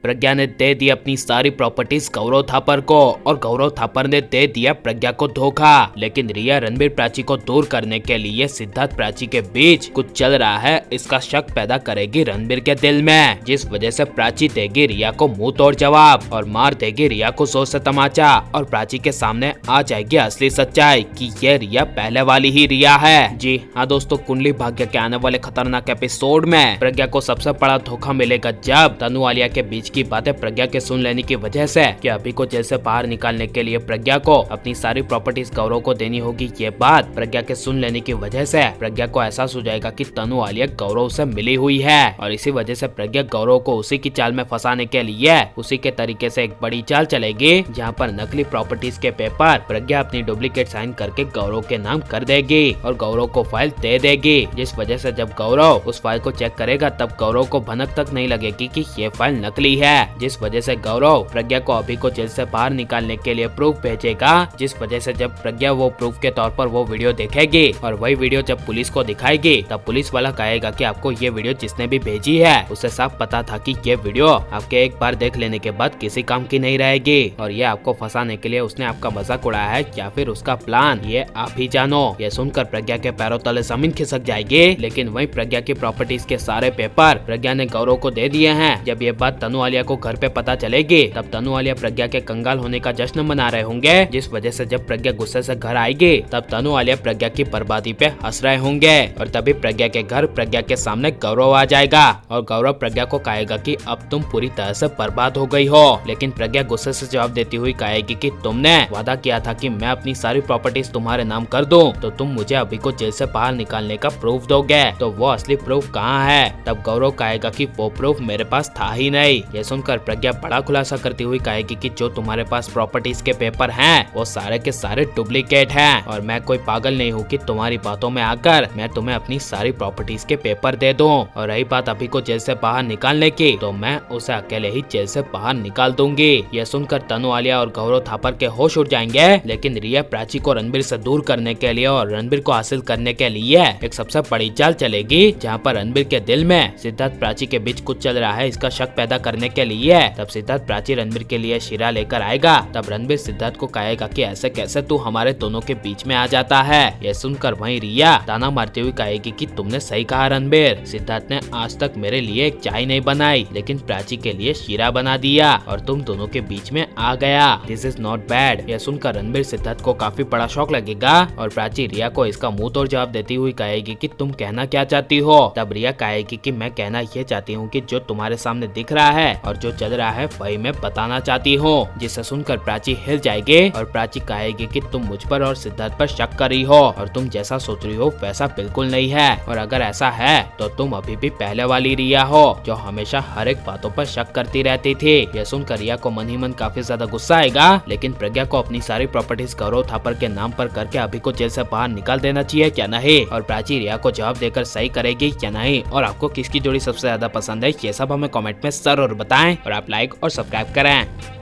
प्रज्ञा ने दे दी अपनी सारी प्रॉपर्टीज गौरव थापर को और गौरव थापर ने दे दिया प्रज्ञा को धोखा। लेकिन रिया रणबीर प्राची को दूर करने के लिए सिद्धार्थ प्राची के बीच कुछ चल रहा है, इसका शक पैदा करेगी रणबीर के दिल में, जिस वजह से प्राची देगी रिया को मुंह तोड़ जवाब और मार देगी रिया को जोर से तमाचा और प्राची के सामने आ जाएगी असली सच्चाई कि ये रिया पहले वाली ही रिया है। जी हाँ दोस्तों, कुंडली भाग्य के आने वाले खतरनाक एपिसोड में प्रज्ञा को सबसे बड़ा धोखा मिलेगा जब तनु आलिया के बीच की बातें प्रज्ञा के सुन लेने की वजह से कि अभी को जेल से बाहर निकालने के लिए प्रज्ञा को अपनी सारी प्रॉपर्टीज गौरव को देनी होगी। ये बात प्रज्ञा के सुन लेने की वजह से प्रज्ञा को एहसास हो जाएगा कि तनु आलिया गौरव से मिली हुई है और इसी वजह से प्रज्ञा गौरव को उसी की चाल में फंसाने के लिए उसी के तरीके से एक बड़ी चाल चलेगी, जहाँ पर नकली प्रॉपर्टीज के पेपर प्रज्ञा अपनी डुप्लीकेट साइन करके गौरव के नाम कर देगी और गौरव को फाइल दे देगी, जिस वजह से जब गौरव उस फाइल को चेक करेगा तब गौरव को भनक तक नहीं लगेगी कि ये फाइल नकली है, जिस वजह से गौरव प्रज्ञा को अभी को जेल से बाहर निकालने के लिए प्रूफ भेजेगा। जिस वजह से जब प्रज्ञा वो प्रूफ के तौर पर वो वीडियो देखेगी और वही वीडियो जब पुलिस को दिखाएगी तब पुलिस वाला कहेगा कि आपको ये वीडियो जिसने भी भेजी है उसे साफ पता था कि ये वीडियो आपके एक बार देख लेने के बाद किसी काम की नहीं रहेगी और ये आपको फंसाने के लिए उसने आपका मजाक उड़ाया है या फिर उसका प्लान, ये आप ही जानो। ये सुनकर प्रज्ञा के पैरों तले जमीन खिसक जाएगी। लेकिन वही प्रज्ञा की प्रॉपर्टीज के सारे पेपर प्रज्ञा ने गौरव को दे दिए हैं। जब ये बात तनु आलिया को घर पे पता चलेगी तब तनु आलिया प्रज्ञा के कंगाल होने का जश्न मना रहे होंगे, जिस वजह से जब प्रज्ञा गुस्से से घर आएगी तब तनु आलिया प्रज्ञा की बर्बादी पे हंस रहे होंगे और तभी प्रज्ञा के घर प्रज्ञा के सामने गौरव आ जाएगा और गौरव प्रज्ञा को कहेगा कि अब तुम पूरी तरह से बर्बाद हो गई हो। लेकिन प्रज्ञा गुस्से से जवाब देती हुई कहेगी कि तुमने वादा किया था कि मैं अपनी सारी प्रॉपर्टीज तुम्हारे नाम कर दूं, तो तुम मुझे अभी को जेल से बाहर निकालने का प्रूफ दोगे, तो वो असली प्रूफ कहाँ है? तब गौरव कहेगा कि वो प्रूफ मेरे पास था ही नहीं। ये सुनकर प्रज्ञा बड़ा खुलासा करती हुई कहेगी कि जो तुम्हारे पास प्रॉपर्टीज के पेपर हैं वो सारे के सारे डुप्लीकेट हैं और मैं कोई पागल नहीं हूँ कि तुम्हारी बातों में आकर मैं तुम्हें अपनी सारी प्रॉपर्टीज के पेपर दे दूं। और रही बात अभी को जेल से बाहर निकालने की, तो मैं उसे अकेले ही जेल से बाहर निकाल दूंगी। ये सुनकर तनु आलिया और गौरव थापर के होश उड़ जाएंगे। लेकिन रिया प्राची को रणबीर से दूर करने के लिए और रणबीर को हासिल करने के लिए एक सबसे बड़ी चाल चलेगी, जहाँ पर रणबीर के दिल में सिद्धार्थ प्राची के बीच कुछ चल रहा है, इसका शक पैदा करने के लिए तब सिद्धार्थ प्राची रणबीर के लिए शीरा लेकर आएगा। तब रणबीर सिद्धार्थ को कहेगा कि ऐसे कैसे तू हमारे दोनों के बीच में आ जाता है। यह सुनकर वहीं रिया ताना मारती हुई कहेगी कि तुमने सही कहा रणबीर, सिद्धार्थ ने आज तक मेरे लिए एक चाय नहीं बनाई लेकिन प्राची के लिए शीरा बना दिया और तुम दोनों के बीच में आ गया। This is not bad. यह सुनकर रणबीर सिद्धार्थ को काफी बड़ा शौक लगेगा और प्राची रिया को इसका मुंह तोड़ जवाब देती हुई कहेगी कि तुम कहना क्या चाहती हो? तब रिया कहेगी कि मैं कहना ये चाहती हूँ कि जो तुम्हारे सामने दिख रहा है और जो चल रहा है वही मैं बताना चाहती हूँ। जिसे सुनकर प्राची हिल जाएगी और प्राची कहेगी कि तुम मुझ पर और सिद्धार्थ पर शक कर रही हो और तुम जैसा सोच रही हो वैसा बिल्कुल नहीं है, और अगर ऐसा है तो तुम अभी भी पहले वाली रिया हो जो हमेशा हर एक बातों पर शक करती रहती थी। यह सुनकर रिया को मन ही मन काफी ज्यादा गुस्सा आएगा। लेकिन प्रज्ञा को अपनी सारी प्रॉपर्टीज गौरव थापर के नाम पर करके अभी को जेल से बाहर निकाल देना चाहिए क्या नहीं, और प्राची रिया को जवाब देकर सही करेगी क्या नहीं, और आपको किसकी जोड़ी सबसे ज्यादा पसंद है ये सब हमें कमेंट में जरूर बताएं और आप लाइक और सब्सक्राइब करें।